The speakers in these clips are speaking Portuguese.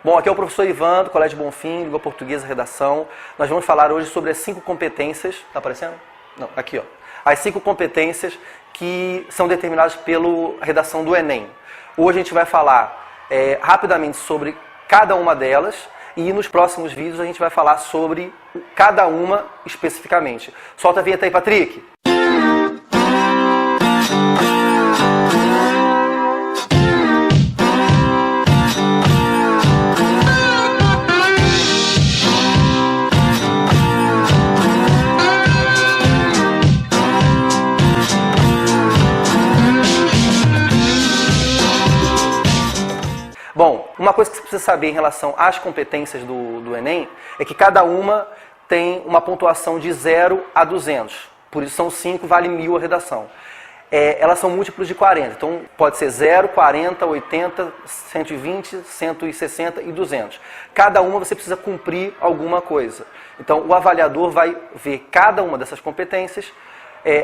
Bom, aqui é o professor Ivan, do Colégio Bonfim, Língua Portuguesa, Redação. Nós vamos falar hoje sobre as 5 competências... Está aparecendo? Não, aqui ó. As 5 competências que são determinadas pela redação do Enem. Hoje a gente vai falar rapidamente sobre cada uma delas e nos próximos vídeos a gente vai falar sobre cada uma especificamente. Solta a vinheta aí, Patrick! Bom, uma coisa que você precisa saber em relação às competências do Enem é que cada uma tem uma pontuação de 0 a 200. Por isso são 5, vale 1000 a redação. Elas são múltiplos de 40, então pode ser 0, 40, 80, 120, 160 e 200. Cada uma você precisa cumprir alguma coisa. Então o avaliador vai ver cada uma dessas competências,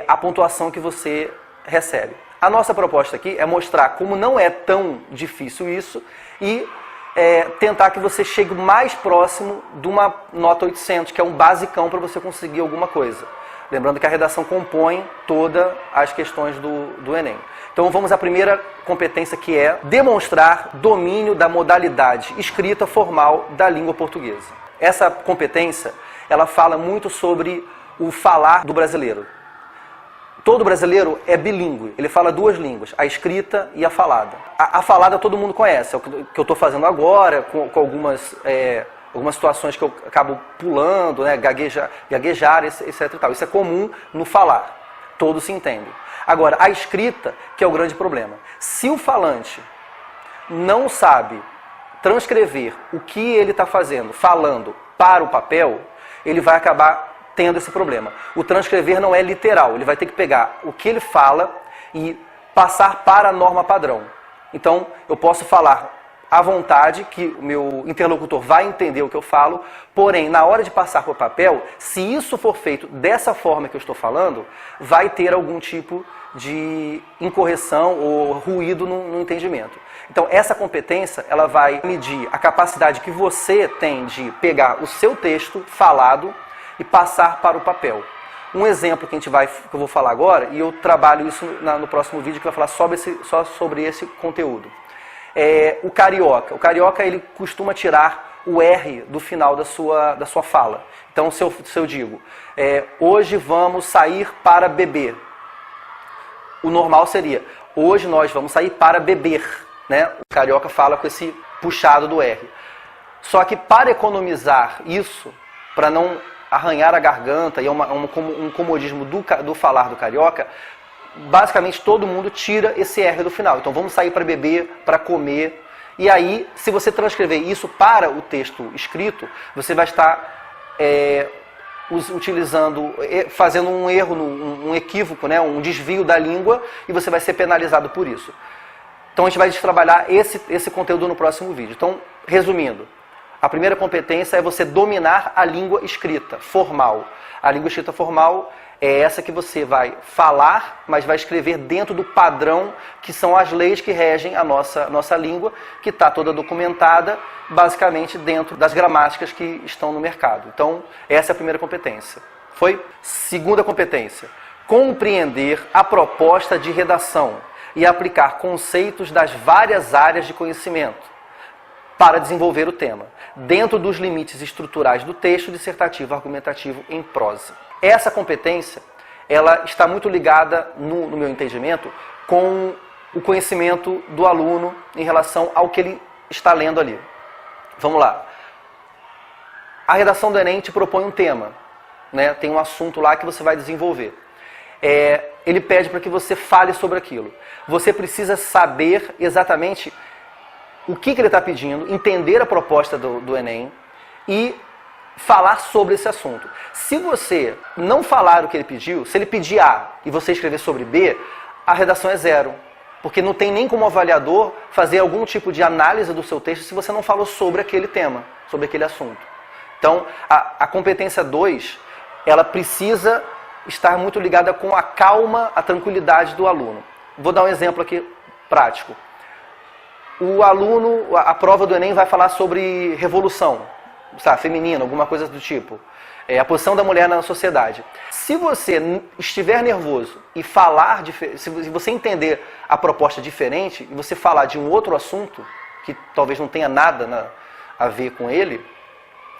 a pontuação que você recebe. A nossa proposta aqui é mostrar como não é tão difícil isso e tentar que você chegue mais próximo de uma nota 800, que é um basicão para você conseguir alguma coisa. Lembrando que a redação compõe todas as questões do Enem. Então vamos à primeira competência, que é demonstrar domínio da modalidade escrita formal da língua portuguesa. Essa competência, ela fala muito sobre o falar do brasileiro. Todo brasileiro é bilíngue, ele fala 2 línguas, a escrita e a falada. A falada todo mundo conhece, é o que eu estou fazendo agora, com algumas situações que eu acabo pulando, né, gaguejar, etc. E tal. Isso é comum no falar, todos se entendem. Agora, a escrita, que é o grande problema. Se o falante não sabe transcrever o que ele está falando para o papel, ele vai acabar tendo esse problema. O transcrever não é literal, ele vai ter que pegar o que ele fala e passar para a norma padrão. Então, eu posso falar à vontade, que o meu interlocutor vai entender o que eu falo, porém, na hora de passar para o papel, se isso for feito dessa forma que eu estou falando, vai ter algum tipo de incorreção ou ruído no entendimento. Então, essa competência, ela vai medir a capacidade que você tem de pegar o seu texto falado e passar para o papel. Um exemplo que eu vou falar agora, e eu trabalho isso no próximo vídeo, que vai falar só sobre esse conteúdo. O carioca. O carioca, ele costuma tirar o R do final da sua fala. Então, se eu digo, hoje vamos sair para beber. O normal seria, hoje nós vamos sair para beber. Né? O carioca fala com esse puxado do R. Só que para economizar isso, para não arranhar a garganta, e um comodismo do falar do carioca, basicamente todo mundo tira esse R do final. Então vamos sair para beber, para comer. E aí, se você transcrever isso para o texto escrito, você vai estar fazendo um erro, um equívoco, né? Um desvio da língua, e você vai ser penalizado por isso. Então a gente vai trabalhar esse conteúdo no próximo vídeo. Então, resumindo, a primeira competência é você dominar a língua escrita formal. A língua escrita formal é essa que você vai falar, mas vai escrever dentro do padrão, que são as leis que regem a nossa língua, que está toda documentada, basicamente dentro das gramáticas que estão no mercado. Então, essa é a primeira competência. Foi? Segunda competência, compreender a proposta de redação e aplicar conceitos das várias áreas de conhecimento para desenvolver o tema, dentro dos limites estruturais do texto dissertativo argumentativo em prosa. Essa competência, ela está muito ligada, no meu entendimento, com o conhecimento do aluno em relação ao que ele está lendo ali. Vamos lá. A redação do Enem te propõe um tema, né? Tem um assunto lá que você vai desenvolver. Ele pede para que você fale sobre aquilo. Você precisa saber exatamente o que ele está pedindo, entender a proposta do Enem e falar sobre esse assunto. Se você não falar o que ele pediu, se ele pedir A e você escrever sobre B, a redação é 0. Porque não tem nem como avaliador fazer algum tipo de análise do seu texto se você não falou sobre aquele tema, sobre aquele assunto. Então, a competência 2, ela precisa estar muito ligada com a calma, a tranquilidade do aluno. Vou dar um exemplo aqui prático. o aluno, a prova do Enem vai falar sobre revolução, sabe, feminina, alguma coisa do tipo. A posição da mulher na sociedade. Se você estiver nervoso e falar, se você entender a proposta diferente e você falar de um outro assunto, que talvez não tenha nada a ver com ele,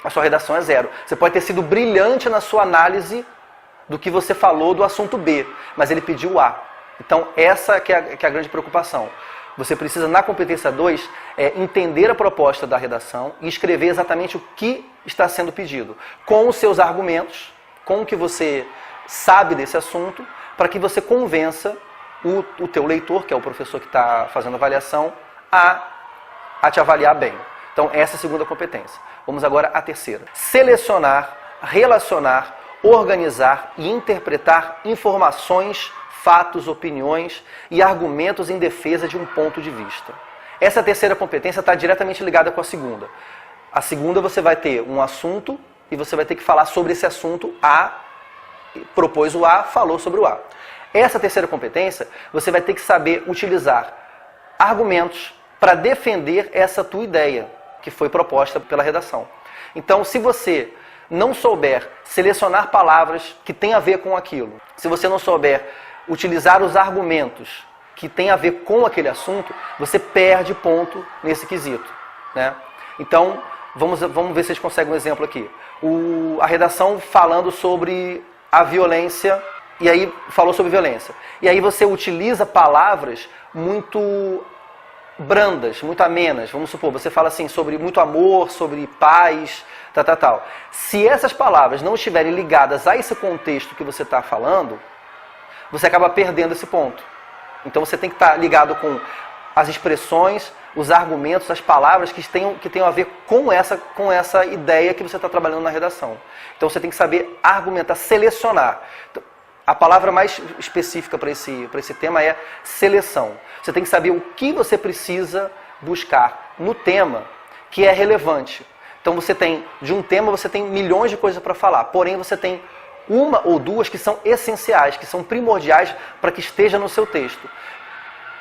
a sua redação é 0. Você pode ter sido brilhante na sua análise do que você falou do assunto B, mas ele pediu A. Então essa que é a grande preocupação. Você precisa, na competência 2, entender a proposta da redação e escrever exatamente o que está sendo pedido, com os seus argumentos, com o que você sabe desse assunto, para que você convença o teu leitor, que é o professor que está fazendo a avaliação, a te avaliar bem. Então, essa é a segunda competência. Vamos agora à terceira. Selecionar, relacionar, organizar e interpretar informações, fatos, opiniões e argumentos em defesa de um ponto de vista. Essa terceira competência está diretamente ligada com a segunda. A segunda você vai ter um assunto e você vai ter que falar sobre esse assunto. A propôs o A, falou sobre o A. Essa terceira competência, você vai ter que saber utilizar argumentos para defender essa tua ideia, que foi proposta pela redação. Então, se você não souber selecionar palavras que têm a ver com aquilo, se você não souber utilizar os argumentos que têm a ver com aquele assunto, você perde ponto nesse quesito, né? Então, vamos ver se a gente consegue um exemplo aqui. A redação falando sobre a violência, e aí falou sobre violência. E aí você utiliza palavras muito brandas, muito amenas. Vamos supor, você fala assim sobre muito amor, sobre paz, tal. Se essas palavras não estiverem ligadas a esse contexto que você está falando, você acaba perdendo esse ponto. Então você tem que estar ligado com as expressões, os argumentos, as palavras que tenham a ver com essa ideia que você está trabalhando na redação. Então você tem que saber argumentar, selecionar. Então, a palavra mais específica para esse tema é seleção. Você tem que saber o que você precisa buscar no tema que é relevante. Então de um tema você tem milhões de coisas para falar, porém você tem uma ou duas que são essenciais, que são primordiais para que esteja no seu texto.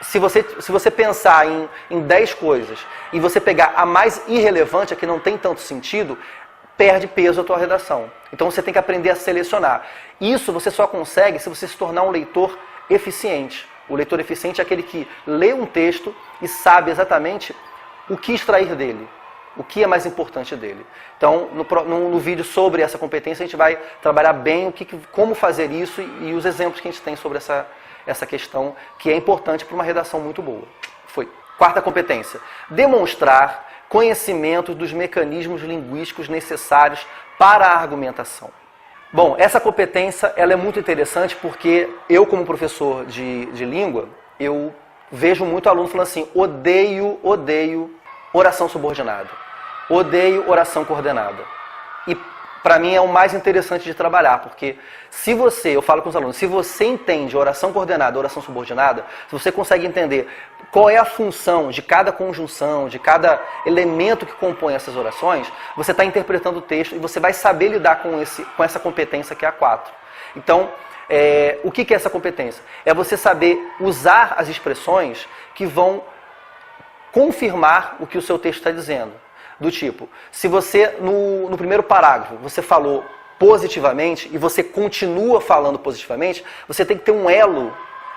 Se você pensar em 10 coisas e você pegar a mais irrelevante, a que não tem tanto sentido, perde peso a tua redação. Então você tem que aprender a selecionar. Isso você só consegue se você se tornar um leitor eficiente. O leitor eficiente é aquele que lê um texto e sabe exatamente o que extrair dele, o que é mais importante dele. Então, no vídeo sobre essa competência, a gente vai trabalhar bem como fazer isso e os exemplos que a gente tem sobre essa questão, que é importante para uma redação muito boa. Foi. Quarta competência. Demonstrar conhecimento dos mecanismos linguísticos necessários para a argumentação. Bom, essa competência ela é muito interessante porque eu, como professor de língua, eu vejo muito aluno falando assim, odeio oração subordinada, odeio oração coordenada. E para mim é o mais interessante de trabalhar, porque eu falo com os alunos, se você entende oração coordenada, oração subordinada, se você consegue entender qual é a função de cada conjunção, de cada elemento que compõe essas orações, você está interpretando o texto e você vai saber lidar com essa competência que é a 4. Então, o que é essa competência? É você saber usar as expressões que vão confirmar o que o seu texto está dizendo. Do tipo, se você, no primeiro parágrafo, você falou positivamente e você continua falando positivamente, você tem que ter um elo,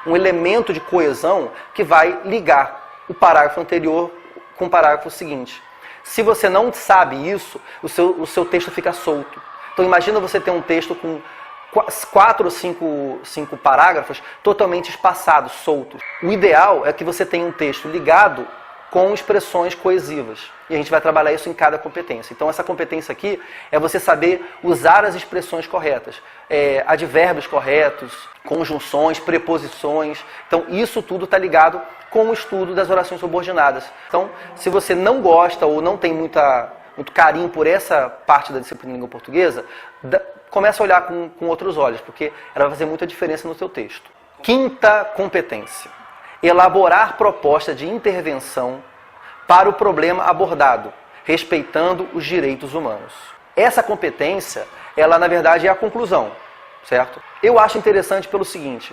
um elemento de coesão que vai ligar o parágrafo anterior com o parágrafo seguinte. Se você não sabe isso, o seu texto fica solto. Então imagina você ter um texto com 4 ou 5 parágrafos totalmente espaçados, soltos. O ideal é que você tenha um texto ligado com expressões coesivas. E a gente vai trabalhar isso em cada competência. Então essa competência aqui é você saber usar as expressões corretas, advérbios corretos, conjunções, preposições. Então isso tudo está ligado com o estudo das orações subordinadas. Então se você não gosta ou não tem muito carinho por essa parte da disciplina de língua portuguesa, comece a olhar com outros olhos, porque ela vai fazer muita diferença no seu texto. Quinta competência. Elaborar proposta de intervenção para o problema abordado, respeitando os direitos humanos. Essa competência, ela na verdade é a conclusão, certo? Eu acho interessante pelo seguinte,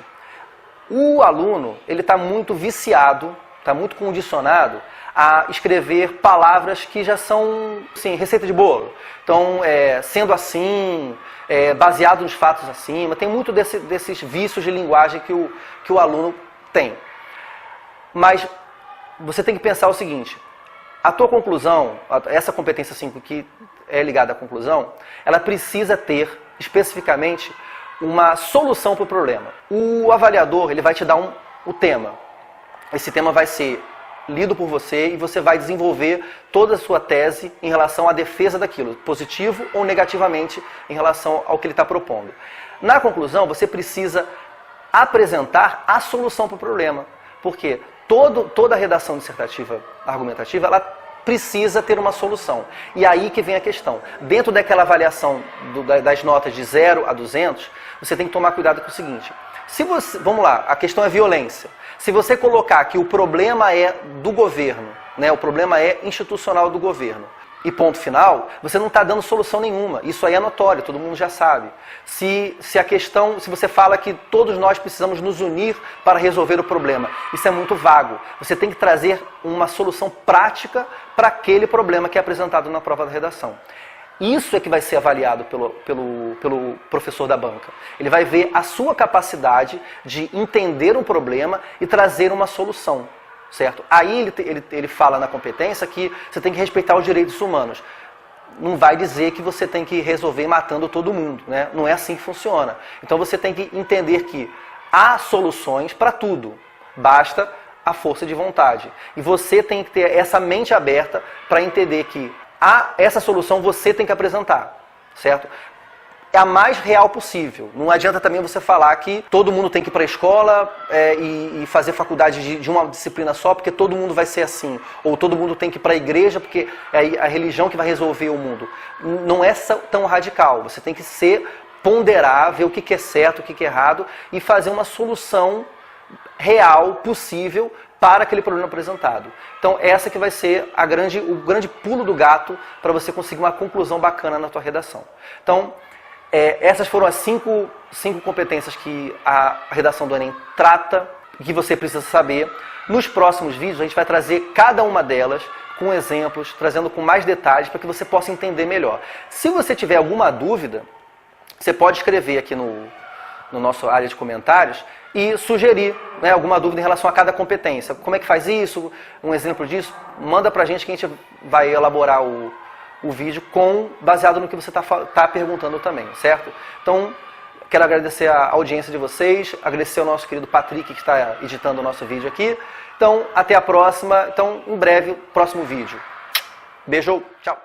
o aluno, ele está muito viciado, está muito condicionado a escrever palavras que já são, assim, receita de bolo. Então, sendo assim, baseado nos fatos acima, tem muito desses vícios de linguagem que o aluno tem. Mas você tem que pensar o seguinte: a tua conclusão, essa competência 5 que é ligada à conclusão, ela precisa ter especificamente uma solução para o problema. O avaliador, ele vai te dar o tema. Esse tema vai ser lido por você e você vai desenvolver toda a sua tese em relação à defesa daquilo, positivo ou negativamente em relação ao que ele está propondo. Na conclusão, você precisa apresentar a solução para o problema, porque toda a redação dissertativa argumentativa, ela precisa ter uma solução. E aí que vem a questão. Dentro daquela avaliação das notas de 0 a 200, você tem que tomar cuidado com o seguinte: vamos lá, a questão é violência. Se você colocar que o problema é do governo, né, o problema é institucional do governo, e ponto final, você não está dando solução nenhuma. Isso aí é notório, todo mundo já sabe. Se você fala que todos nós precisamos nos unir para resolver o problema, isso é muito vago. Você tem que trazer uma solução prática para aquele problema que é apresentado na prova da redação. Isso é que vai ser avaliado pelo professor da banca. Ele vai ver a sua capacidade de entender um problema e trazer uma solução. Certo? Aí ele fala na competência que você tem que respeitar os direitos humanos. Não vai dizer que você tem que resolver matando todo mundo, né? Não é assim que funciona. Então você tem que entender que há soluções para tudo. Basta a força de vontade. E você tem que ter essa mente aberta para entender que essa solução você tem que apresentar. Certo? É a mais real possível. Não adianta também você falar que todo mundo tem que ir para a escola e fazer faculdade de uma disciplina só, porque todo mundo vai ser assim. Ou todo mundo tem que ir para a igreja, porque é a religião que vai resolver o mundo. Não é tão radical. Você tem que ponderar, ver o que é certo, o que é errado, e fazer uma solução real, possível, para aquele problema apresentado. Então, essa que vai ser o grande pulo do gato para você conseguir uma conclusão bacana na tua redação. Então, essas foram as cinco competências que a redação do Enem trata e que você precisa saber. Nos próximos vídeos a gente vai trazer cada uma delas com exemplos, trazendo com mais detalhes para que você possa entender melhor. Se você tiver alguma dúvida, você pode escrever aqui no nosso área de comentários e sugerir, né, alguma dúvida em relação a cada competência. Como é que faz isso? Um exemplo disso? Manda pra gente que a gente vai elaborar o vídeo baseado no que você está perguntando também, certo? Então, quero agradecer a audiência de vocês, agradecer ao nosso querido Patrick que está editando o nosso vídeo aqui. Então, até a próxima. Então, em breve, próximo vídeo. Beijo, tchau!